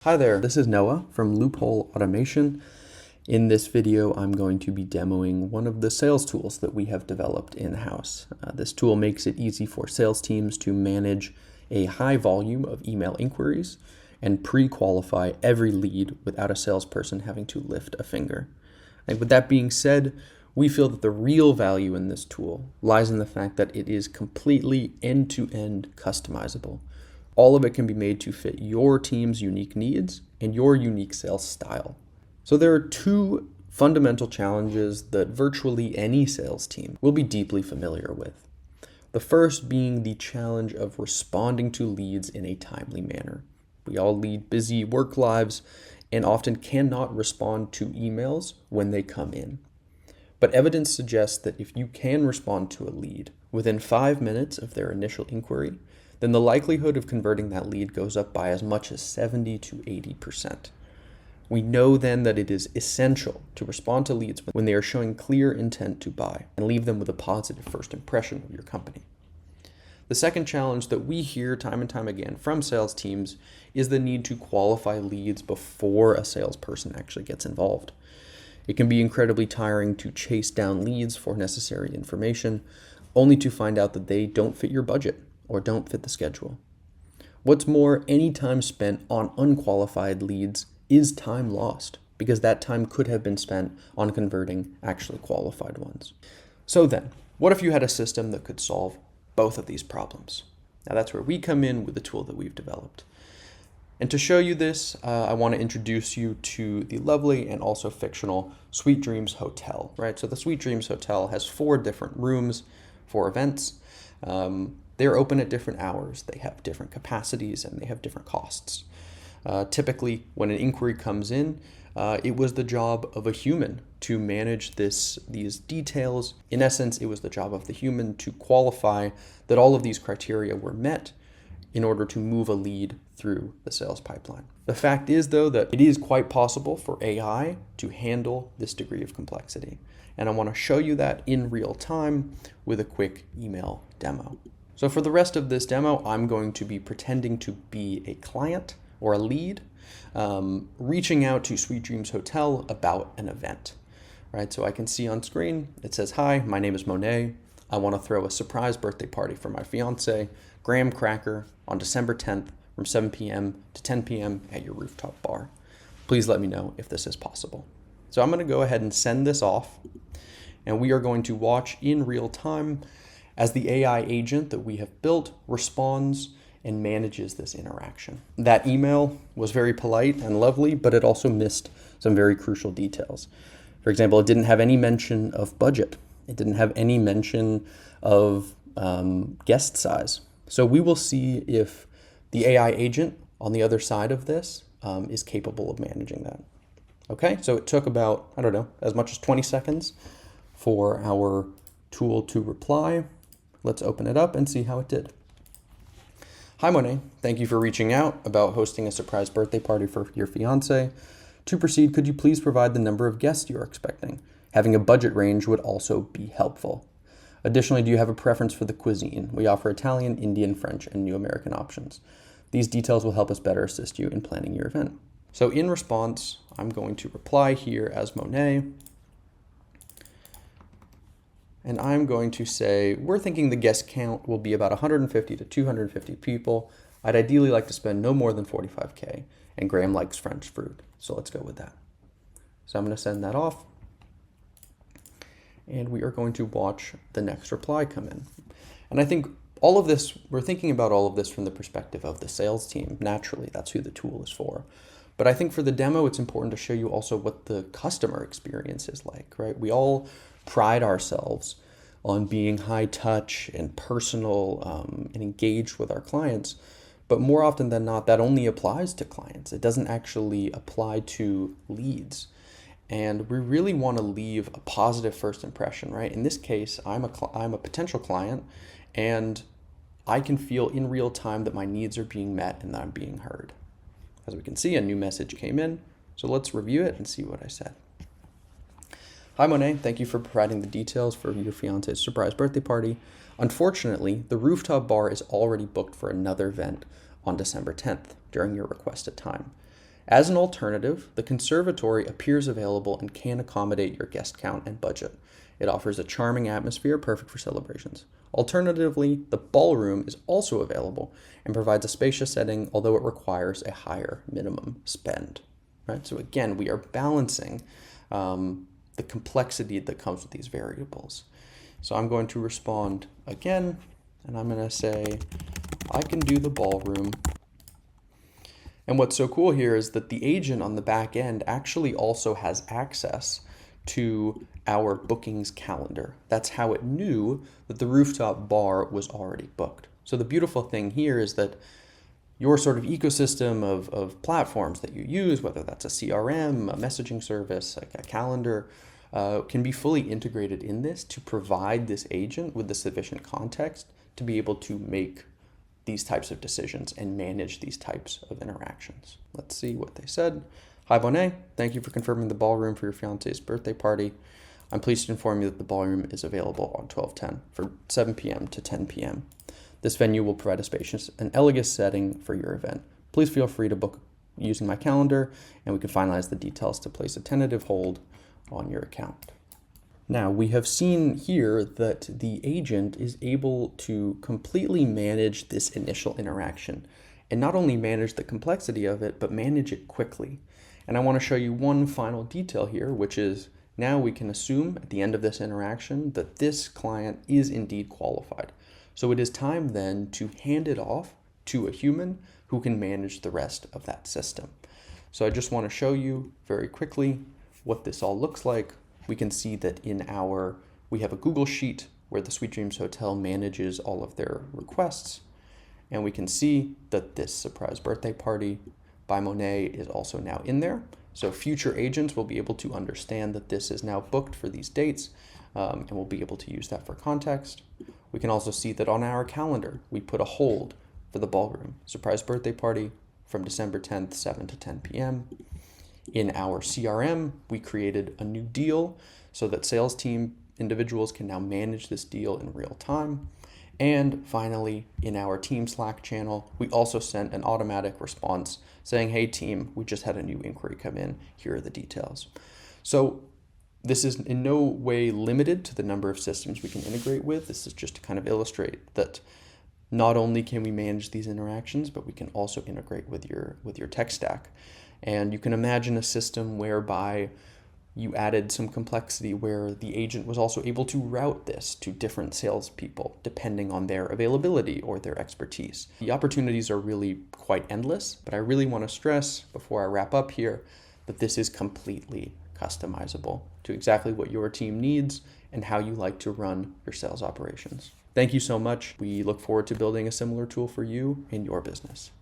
Hi there, this is Noah from Loophole Automation. In this video, I'm going to be demoing one of the sales tools that we have developed in-house. This tool makes it easy for sales teams to manage a high volume of email inquiries and pre-qualify every lead without a salesperson having to lift a finger. And with that being said, we feel that the real value in this tool lies in the fact that it is completely end-to-end customizable. All of it can be made to fit your team's unique needs and your unique sales style. So there are two fundamental challenges that virtually any sales team will be deeply familiar with. The first being the challenge of responding to leads in a timely manner. We all lead busy work lives and often cannot respond to emails when they come in. But evidence suggests that if you can respond to a lead within 5 minutes of their initial inquiry, then the likelihood of converting that lead goes up by as much as 70 to 80%. We know then that it is essential to respond to leads when they are showing clear intent to buy and leave them with a positive first impression of your company. The second challenge that we hear time and time again from sales teams is the need to qualify leads before a salesperson actually gets involved. It can be incredibly tiring to chase down leads for necessary information, only to find out that they don't fit your budget or don't fit the schedule. What's more, any time spent on unqualified leads is time lost because that time could have been spent on converting actually qualified ones. So then, what if you had a system that could solve both of these problems? Now that's where we come in with the tool that we've developed. And to show you this, I want to introduce you to the lovely and also fictional Sweet Dreams Hotel, right? So the Sweet Dreams Hotel has 4 different rooms for events. They're open at different hours, they have different capacities, and they have different costs. Typically, when an inquiry comes in, it was the job of a human to manage these details. In essence, it was the job of the human to qualify that all of these criteria were met in order to move a lead through the sales pipeline. The fact is, though, that it is quite possible for AI to handle this degree of complexity. And I want to show you that in real time with a quick email demo. So for the rest of this demo, I'm going to be pretending to be a client or a lead, reaching out to Sweet Dreams Hotel about an event, right? So I can see on screen, it says, "Hi, my name is Monet. I want to throw a surprise birthday party for my fiance, Graham Cracker, on December 10th from 7 p.m. to 10 p.m. at your rooftop bar. Please let me know if this is possible." So I'm going to go ahead and send this off, and we are going to watch in real time as the AI agent that we have built responds and manages this interaction. That email was very polite and lovely, but it also missed some very crucial details. For example, it didn't have any mention of budget. It didn't have any mention of guest size. So we will see if the AI agent on the other side of this is capable of managing that. Okay, so it took about, I don't know, as much as 20 seconds for our tool to reply. Let's open it up and see how it did. "Hi Monet, thank you for reaching out about hosting a surprise birthday party for your fiance. To proceed, could you please provide the number of guests you are expecting? Having a budget range would also be helpful. Additionally, do you have a preference for the cuisine? We offer Italian, Indian, French, and New American options. These details will help us better assist you in planning your event." So in response, I'm going to reply here as Monet. And I'm going to say, we're thinking the guest count will be about 150 to 250 people. I'd ideally like to spend no more than 45K, and Graham likes French fruit, so let's go with that. So I'm going to send that off, and we are going to watch the next reply come in. And I think all of this, we're thinking about all of this from the perspective of the sales team. Naturally, that's who the tool is for. But I think for the demo, it's important to show you also what the customer experience is like, right? We all pride ourselves on being high touch and personal and engaged with our clients. But more often than not, that only applies to clients. It doesn't actually apply to leads. And we really want to leave a positive first impression, right? In this case, I'm a potential client, and I can feel in real time that my needs are being met and that I'm being heard. As we can see, a new message came in. So let's review it and see what I said. "Hi Monet, thank you for providing the details for your fiance's surprise birthday party. Unfortunately, the rooftop bar is already booked for another event on December 10th during your requested time. As an alternative, the conservatory appears available and can accommodate your guest count and budget. It offers a charming atmosphere perfect for celebrations. Alternatively, the ballroom is also available and provides a spacious setting, although it requires a higher minimum spend. Right? So again, we are balancing the complexity that comes with these variables. So I'm going to respond again, and I'm going to say, I can do the ballroom. And what's so cool here is that the agent on the back end actually also has access to our bookings calendar. That's how it knew that the rooftop bar was already booked. So the beautiful thing here is that your sort of ecosystem of platforms that you use, whether that's a CRM, a messaging service, like a calendar, can be fully integrated in this to provide this agent with the sufficient context to be able to make these types of decisions and manage these types of interactions. Let's see what they said. Hi, Bonet. Thank you for confirming the ballroom for your fiance's birthday party. I'm pleased to inform you that the ballroom is available on 12/10 for 7 p.m. to 10 p.m. This venue will provide a spacious and elegant setting for your event. Please feel free to book using my calendar, and we can finalize the details to place a tentative hold on your account. Now, we have seen here that the agent is able to completely manage this initial interaction, and not only manage the complexity of it, but manage it quickly. And I want to show you one final detail here, which is now we can assume at the end of this interaction that this client is indeed qualified. So it is time then to hand it off to a human who can manage the rest of that system. So I just want to show you very quickly what this all looks like. We can see that we have a Google Sheet where the Sweet Dreams Hotel manages all of their requests. And we can see that this surprise birthday party by Monet is also now in there. So future agents will be able to understand that this is now booked for these dates, and we'll be able to use that for context. We can also see that on our calendar, we put a hold for the ballroom, surprise birthday party from December 10th, 7 to 10 p.m. In our CRM, we created a new deal so that sales team individuals can now manage this deal in real time. And finally, in our team Slack channel, we also sent an automatic response saying, hey team, we just had a new inquiry come in. Here are the details. So this is in no way limited to the number of systems we can integrate with. This is just to kind of illustrate that not only can we manage these interactions, but we can also integrate with your tech stack. And you can imagine a system whereby you added some complexity where the agent was also able to route this to different salespeople depending on their availability or their expertise. The opportunities are really quite endless, but I really want to stress before I wrap up here that this is completely customizable to exactly what your team needs and how you like to run your sales operations. Thank you so much. We look forward to building a similar tool for you in your business.